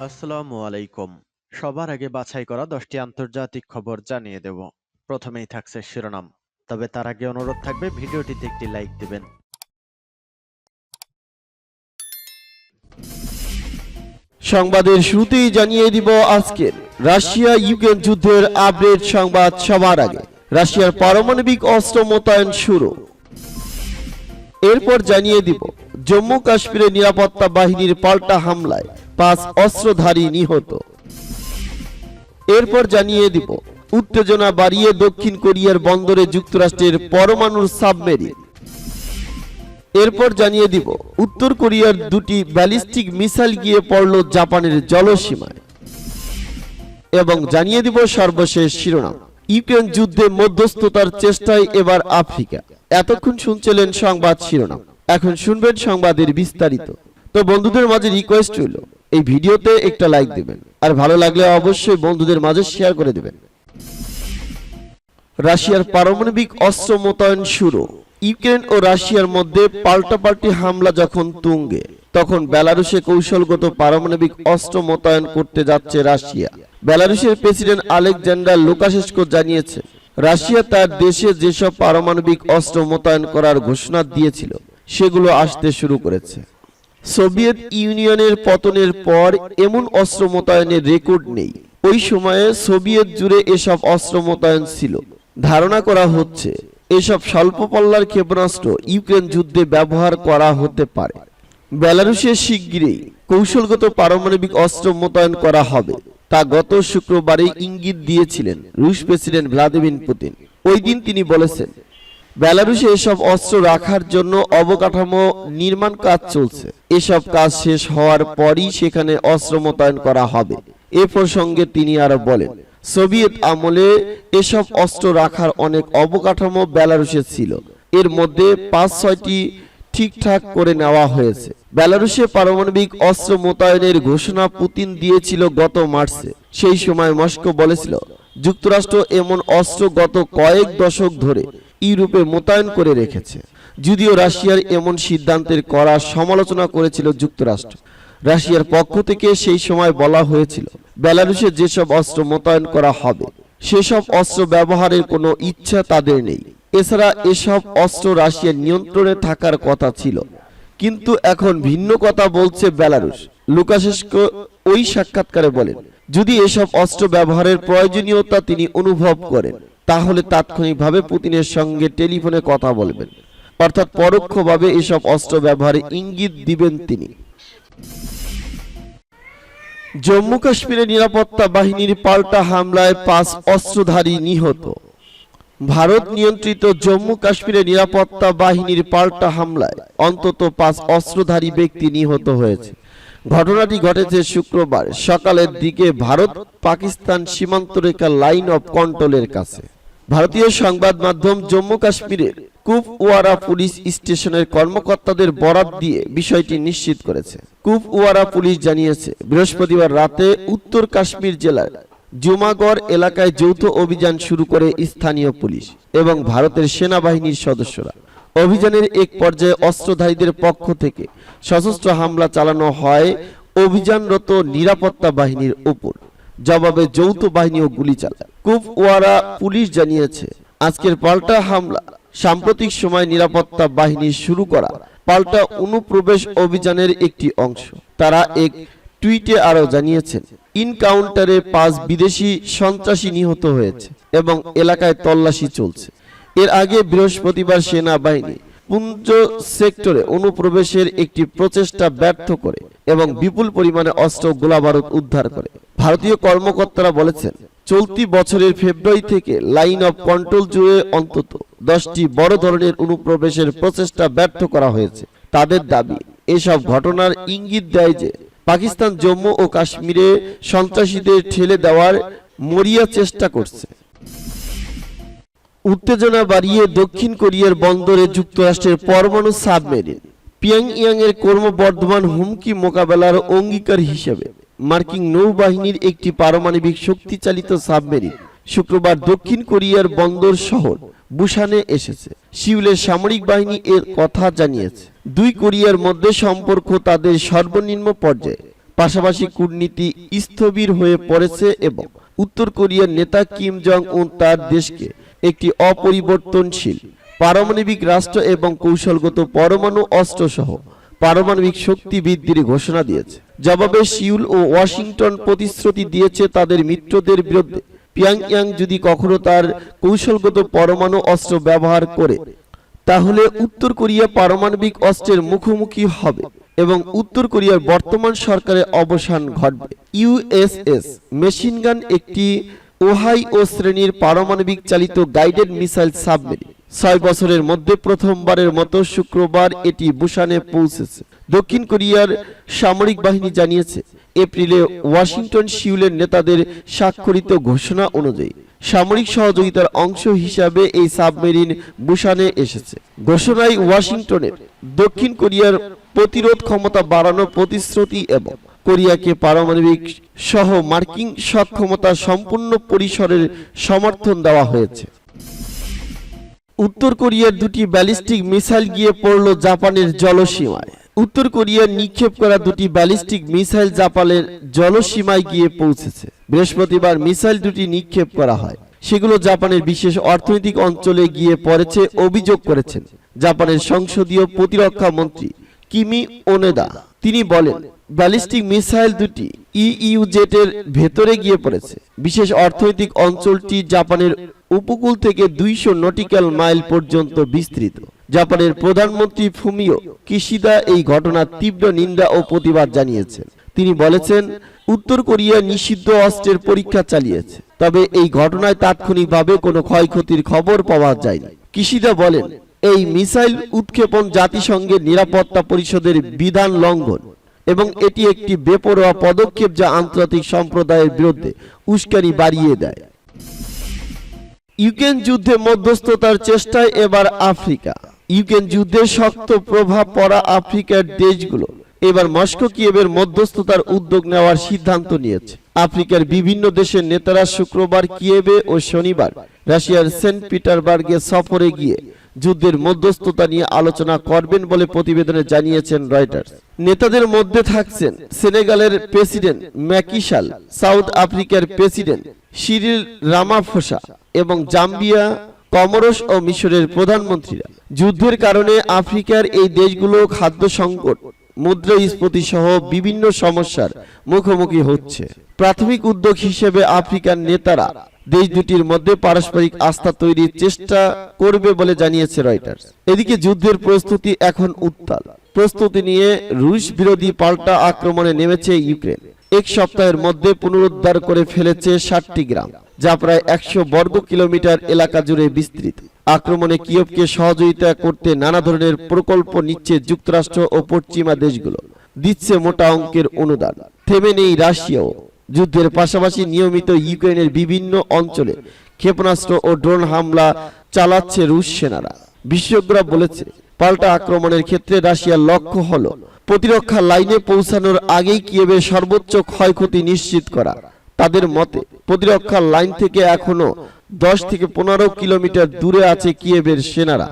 আসসালামু আলাইকুম। সবার আগে বাছাই করা 10টি আন্তর্জাতিক খবর জানিয়ে দেব। প্রথমেই থাকছে শিরোনাম। তবে তার আগে অনুরোধ থাকবে ভিডিওটিতে একটি লাইক দিবেন। সংবাদের শুরুতেই জানিয়ে দিব আজকের রাশিয়া ইউক্রেন যুদ্ধের আপডেট সংবাদ সবার আগে। রাশিয়ার পারমাণবিক অস্ত্র মোতায়েন শুরু। এরপর জানিয়ে দিব জম্মু কাশ্মীরের নিরাপত্তা বাহিনীর পাল্টা হামলায় 5 অস্ত্রধারী নিহত। এরপর জানিয়ে দিব উত্তেজনা বাড়িয়ে দক্ষিণ কোরিয়ার বন্দরে যুক্তরাষ্ট্রের পরমাণুর সাবমেরিন। এরপর জানিয়ে দিব উত্তর কোরিয়ার 2টি ব্যালিস্টিক মিসাইল গিয়ে পড়ল জাপানের জলসীমায়। এবং জানিয়ে দিব সর্বশেষ শিরোনাম, ইউক্রেন যুদ্ধে মধ্যস্থতার চেষ্টায় এবার আফ্রিকা। এতক্ষণ শুনছিলেন সংবাদ শিরোনাম, এখন শুনবেন সংবাদের বিস্তারিত। তো বন্ধুদের মাঝে রিকোয়েস্ট রইল এই ভিডিওতে একটা লাইক দিবেন, আর ভালো লাগলে অবশ্যই বন্ধুদের মাঝে শেয়ার করে দিবেন। রাশিয়ার পারমাণবিক অস্ত্র মোতায়েন শুরু। ইউক্রেন ও রাশিয়ার মধ্যে পাল্টাপাল্টি হামলা যখন তুঙ্গে, তখন বেলারুশে কৌশলগত পারমাণবিক অস্ত্র মোতায়েন করতে যাচ্ছে রাশিয়া। বেলারুশের প্রেসিডেন্ট আলেকজান্ডার লুকাশেস্কো জানিয়েছে, রাশিয়া তার দেশে যেসব পারমাণবিক অস্ত্র মোতায়েন করার ঘোষণা দিয়েছিল সেগুলো আসতে শুরু করেছে। সোভিয়েত ইউনিয়নের পতনের পর এমন অস্ত্র মোতায়েনের রেকর্ড নেই। ওই সময়ে সোভিয়েত জুড়ে এসব অস্ত্র মোতায়েন ছিল। ধারণা করা হচ্ছে এসব স্বল্প পাল্লার ক্ষেপণাস্ত্র ইউক্রেন যুদ্ধে ব্যবহার করা হতে পারে। বেলারুশে শিগগিরই কৌশলগত পারমাণবিক অস্ত্র মোতায়েন করা হবে, তা গত শুক্রবারে ইঙ্গিত দিয়েছিলেন রুশ প্রেসিডেন্ট ভ্লাদিমির পুতিন। ওই দিন তিনি বলেছেন, বেলারুশে এসব অস্ত্র রাখার জন্য অবকাঠামো নির্মাণ কাজ চলছে। এসব কাজ শেষ হওয়ার পরই সেখানে অস্ত্র মোতায়েন করা হবে। এ প্রসঙ্গে তিনি আরো বলেন, সোভিয়েত আমলে এসব অস্ত্র রাখার অনেক অবকাঠামো বেলারুশে ছিল। এর মধ্যে 5-6টি ঠিকঠাক করে নেওয়া হয়েছে। বেলারুশে পারমাণবিক অস্ত্র মোতায়েনের ঘোষণা পুতিন দিয়েছিল গত মার্চে। সেই সময় মস্কো বলেছিল, যুক্তরাষ্ট্র এমন অস্ত্র গত কয়েক দশক ধরে ইউরোপে মোতায়েন করে রেখেছে। যদিও রাশিয়ার এমন সিদ্ধান্তের কড়া সমালোচনা করেছিল যুক্তরাষ্ট্র। রাশিয়ার পক্ষ থেকে সেই সময় বলা হয়েছিল, বেলারুশে যেসব অস্ত্র মোতায়েন করা হবে সেসব অস্ত্র ব্যবহারের কোনো ইচ্ছা তাদের নেই। এছাড়া এসব অস্ত্র রাশিয়ার নিয়ন্ত্রণে থাকার কথা ছিল। কিন্তু এখন ভিন্ন কথা বলছে বেলারুশ। লুকাশেস্কো ওই সাক্ষাৎকারে বলেন, যদি এসব অস্ত্র ব্যবহারের প্রয়োজনীয়তা তিনি অনুভব করেন তাহলে তাৎক্ষণিকভাবে পুতিনের সঙ্গে টেলিফোনে কথা বলবেন, অর্থাৎ পরোক্ষভাবে এসব অস্ত্র ব্যবহারে ইঙ্গিত দিবেন তিনি। জম্মু কাশ্মীরের নিরাপত্তা বাহিনীর পাল্টা হামলায় 5 অস্ত্রধারী নিহত। ভারত নিয়ন্ত্রিত জম্মু কাশ্মীরের নিরাপত্তা বাহিনীর পাল্টা হামলায় অন্তত 5 অস্ত্রধারী ব্যক্তি নিহত হয়েছে। ঘটনাটি ঘটেছে শুক্রবার সকালের দিকে ভারত পাকিস্তান সীমান্তরেখা লাইন অফ কন্ট্রোলের কাছে। ভারতীয় সংবাদ মাধ্যম জম্মু কাশ্মীরের কুপওয়ারা পুলিশ স্টেশনের কর্মকর্তাদের বরাত দিয়ে বিষয়টি নিশ্চিত করেছে। কুপওয়ারা পুলিশ জানিয়েছে, বৃহস্পতিবার রাতে উত্তর কাশ্মীর জেলার জুমাগড় এলাকায় যৌথ অভিযান শুরু করে স্থানীয় পুলিশ এবং ভারতের সেনাবাহিনীর সদস্যরা। অভিযানের এক পর্যায়ে অস্ত্রধারীদের পক্ষ থেকে সশস্ত্র হামলা চালানো হয় অভিযানরত নিরাপত্তা বাহিনীর উপর। জবাবে যৌথ বাহিনীও গুলি চালায়। কুপওয়ারা পুলিশ জানিয়েছে, আজকের পাল্টা হামলা সাম্প্রতিক সময় নিরাপত্তা বাহিনী শুরু করা পাল্টা অনুপ্রবেশ অভিযানের একটি অংশ। তারা এক টুইটে আরো জানিয়েছেন, ইনকাউন্টারে 5 বিদেশি সন্ত্রাসী নিহত হয়েছে এবং এলাকায় তল্লাশি চলছে। এর আগে বৃহস্পতিবার সেনাবাহিনী পুঞ্জ সেক্টরে অনুপ্রবেশের একটি প্রচেষ্টা ব্যর্থ করে এবং বিপুল পরিমাণে অস্ত্র গোলাবারুদ উদ্ধার করে। ভারতীয় কর্মকর্তারা বলেছেন, চলতি বছরের ফেব্রুয়ারি থেকে লাইন অফ কন্ট্রোল জুড়ে অন্তত 10টি বড় ধরনের অনুপ্রবেশের প্রচেষ্টা ব্যর্থ করা হয়েছে। তাদের দাবি, এসব ঘটনার ইঙ্গিত দেয় যে পাকিস্তান জম্মু ও কাশ্মীরে সন্ত্রাসীদের ঠেলে দেওয়ার মরিয়া চেষ্টা করছে। উত্তেজনা বাড়িয়ে দক্ষিণ কোরিয়ার বন্দরে যুক্তরাষ্ট্রের পরমাণু সাবমেরিন। পিয়ংইয়াং এর ক্রমবর্ধমান হুমকি মোকাবেলার অঙ্গীকার হিসেবে মার্কিন নৌবাহিনীর একটি পারমাণবিক শক্তিচালিত সাবমেরিন শুক্রবার দক্ষিণ কোরিয়ার বন্দর শহর বুসানে এসেছে। সিউলের সামরিক বাহিনী এর কথা জানিয়েছে। দুই কোরিয়ার মধ্যে সম্পর্ক তাদের সর্বনিম্ন পর্যায়ে পাশাপাশি কূটনীতি স্থবির হয়ে পড়েছে এবং উত্তর কোরিয়ার নেতা কিম জং উন তার দেশকে একটি অপরিবর্তনশীল পারমাণবিক রাষ্ট্র এবং কৌশলগত পরমাণু অস্ত্র সহ পারমাণবিক শক্তি বৃদ্ধির ঘোষণা দিয়েছে। জবাবে সিউল ও ওয়াশিংটন প্রতিশ্রুতি দিয়েছে তাদের মিত্রদের বিরুদ্ধে পিয়ংইয়াং যদি কখনো তার কৌশলগত পরমাণু অস্ত্র ব্যবহার করে তাহলে উত্তর কোরিয়া পারমাণবিক অস্ত্রের মুখোমুখি হবে এবং উত্তর কোরিয়ার বর্তমান সরকারের অবসান ঘটবে। ইউএসএস মেশিনগান একটি ওহাইও শ্রেণীর পারমাণবিক চালিত গাইডেড মিসাইল সাবমেরিন 6 বছরের মধ্যে প্রথমবারের মতো শুক্রবার এটি বুসানে পৌঁছেছে। দক্ষিণ কোরিয়ার সামরিক বাহিনী জানিয়েছে এপ্রিলে ওয়াশিংটন সিউলের নেতাদের স্বাক্ষরিত ঘোষণা অনুযায়ী সামরিক সহযোগিতার অংশ হিসাবে এই সাবমেরিন বুসানে এসেছে। ঘোষণায় ওয়াশিংটনের দক্ষিণ কোরিয়ার প্রতিরোধ ক্ষমতা বাড়ানোর প্রতিশ্রুতি এবং কোরিয়াকে পারমাণবিক সহ মার্কিন সক্ষমতা সম্পূর্ণ পরিসরের সমর্থন দেওয়া হয়েছে। উত্তর কোরিয়ার দুটি ব্যালিস্টিক মিসাইল গিয়ে পড়ল জাপানের জলসীমায়। উত্তর কোরিয়ার নিক্ষেপ করা দুটি ব্যালিস্টিক মিসাইল জাপানের জলসীমায় গিয়ে পৌঁছেছে। বৃহস্পতিবার মিসাইল দুটি নিক্ষেপ করা হয়, সেগুলো জাপানের বিশেষ অর্থনৈতিক অঞ্চলে গিয়ে পড়েছে অভিযোগ করেছেন জাপানের সংসদীয় প্রতিরক্ষা মন্ত্রী কিমি ওনেদা। তিনি বলেন ব্যালিস্টিক মিসাইল দুটি ইইউজেটের ভেতরে গিয়ে পড়েছে। বিশেষ অর্থনৈতিক অঞ্চলটি জাপানের উপকূল থেকে 200 নটিক্যাল মাইল পর্যন্ত বিস্তৃত। জাপানের প্রধানমন্ত্রী ফুমিও কিশিদা এই ঘটনার তীব্র নিন্দা ও প্রতিবাদ জানিয়েছেন। তিনি বলেছেন উত্তর কোরিয়া নিষিদ্ধ অস্ত্রের পরীক্ষা চালিয়েছে, তবে এই ঘটনায় তাৎক্ষণিকভাবে কোনো ক্ষয়ক্ষতির খবর পাওয়া যায়নি। কিশিদা বলেন এই মিসাইল উৎক্ষেপণ জাতিসংঘের নিরাপত্তা পরিষদের বিধান লঙ্ঘন এবং এটি একটি বেপরোয়া পদক্ষেপ যা আন্তর্জাতিক সম্প্রদায়ের বিরুদ্ধে উস্কানি বাড়িয়ে দেয়। ইউক্রেন যুদ্ধে মধ্যস্থতার চেষ্টায় এবার আফ্রিকা। ইউক্রেন যুদ্ধে শক্ত প্রভাব পড়া আফ্রিকার দেশগুলো এবার মস্কো কিয়েভের মধ্যস্থতার উদ্যোগ নেওয়ার সিদ্ধান্ত নিয়েছে। আফ্রিকার বিভিন্ন দেশের নেতারা শুক্রবার কিয়েভে ও শনিবার রাশিয়ার সেন্ট পিটারবার্গে সফরে গিয়ে যুদ্ধের মধ্যস্থতা নিয়ে আলোচনা করবেন বলে প্রতিবেদনে জানিয়েছেন রয়টার্স। নেতাদের মধ্যে থাকছেন সেনেগালের প্রেসিডেন্ট ম্যাকি সাল, সাউথ আফ্রিকার প্রেসিডেন্ট সিরিল রামাফোসা এবং জাম্বিয়া, কমোরস ও মিশরের প্রধানমন্ত্রীরা। যুদ্ধের কারণে আফ্রিকার এই দেশগুলো খাদ্য সংকট, মুদ্রাস্ফীতি সহ বিভিন্ন সমস্যার মুখোমুখি হচ্ছে। প্রাথমিক উদ্যোগ হিসেবে আফ্রিকার নেতারা দেশ দুটির মধ্যে পারস্পরিক আস্থা তৈরির চেষ্টা করবে বলে জানিয়েছে রয়টার্স। এদিকে যুদ্ধের প্রস্তুতি এখন উত্তাল। প্রস্তুতি নিয়ে রুশ বিরোধী পাল্টা আক্রমণে নেমেছে ইউক্রেন। এক সপ্তাহের মধ্যে পুনরুদ্ধার করে ফেলেছে 60টি গ্রাম, যা প্রায় 100 বর্গ কিলোমিটার এলাকা জুড়ে বিস্তৃত। আক্রমণে কিয়েভকে সহযোগিতা করতে নানা ধরনের প্রকল্প নিচ্ছে যুক্তরাষ্ট্র ও পশ্চিমা দেশগুলো, দিচ্ছে মোটা অঙ্কের অনুদান। থেমে নেই রাশিয়াও। যুদ্ধের পাশাপাশি নিয়মিত ইউক্রেনের বিভিন্ন অঞ্চলে ক্ষেপণাস্ত্র ও ড্রোন হামলা চালাচ্ছে রুশ সেনারা। বিশেষজ্ঞরা বলেছে পাল্টা আক্রমণের ক্ষেত্রে রাশিয়ার লক্ষ্য হল প্রতিরক্ষা লাইনে পৌঁছানোর আগেই কিয়েভের সর্বোচ্চ ক্ষয়ক্ষতি নিশ্চিত করা। তাদের মতে প্রতিরক্ষা লাইন থেকে এখনো 10 থেকে 15 কিলোমিটার দূরে আছে কিয়েভের সেনারা।